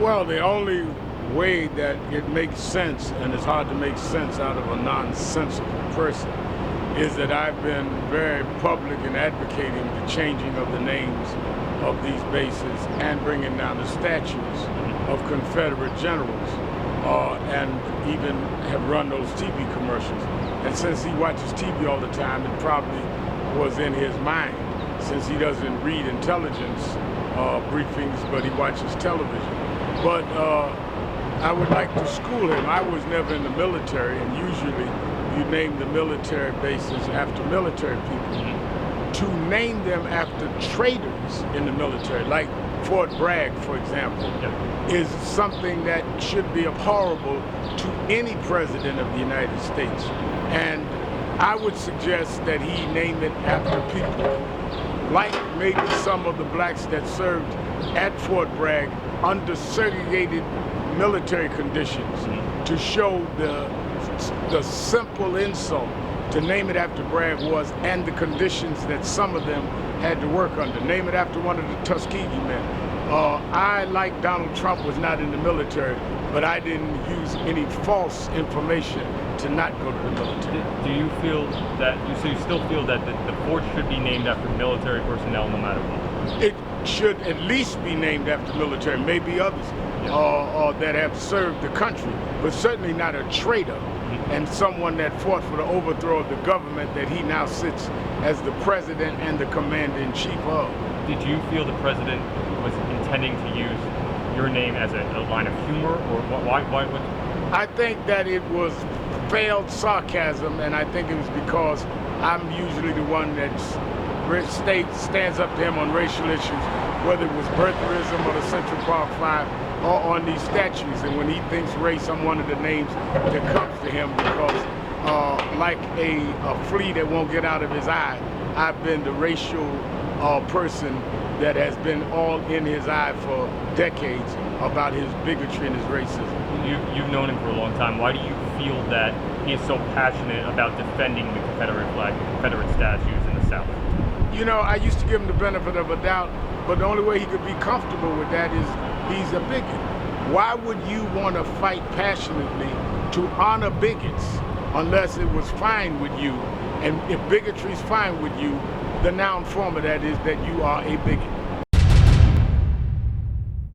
Well, the only way that it makes sense, and it's hard to make sense out of a nonsensical person, is that I've been very public in advocating the changing of the names of these bases and bringing down the statues of Confederate generals, and even have run those TV commercials. And since he watches TV all the time, it probably was in his mind, since he doesn't read intelligence briefings, but he watches television. But I would like to school him. I was never in the military, and usually you name the military bases after military people. To name them after traitors in the military, like Fort Bragg, for example, is something that should be abhorrible to any president of the United States. And I would suggest that he name it after people, like maybe some of the blacks that served at Fort Bragg under segregated military conditions, to show the simple insult to name it after Bragg was, and the conditions that some of them had to work under. Name it after one of the Tuskegee men. I, like Donald Trump, was not in the military, but I didn't use any false information to not go to the military. Do you feel that, so you still feel that the fort should be named after military personnel no matter what? It should at least be named after military, maybe others that have served the country, but certainly not a traitor and someone that fought for the overthrow of the government that he now sits as the president and the commander-in-chief of. Did you feel the president was intending to use your name as a line of humor, or why would? I think that it was failed sarcasm, and I think it was because I'm usually the one that stands up to him on racial issues, whether it was birtherism or the Central Park 5 or on these statues. And when he thinks race, I'm one of the names that comes to him, because like a flea that won't get out of his eye, I've been the racial person that has been all in his eye for decades about his bigotry and his racism. You've known him for a long time. Why do you feel that he is so passionate about defending the Confederate flag, the Confederate statues in the South? You know, I used to give him the benefit of a doubt, but the only way he could be comfortable with that is he's a bigot. Why would you want to fight passionately to honor bigots unless it was fine with you? And if bigotry is fine with you, the noun form of that is that you are a bigot.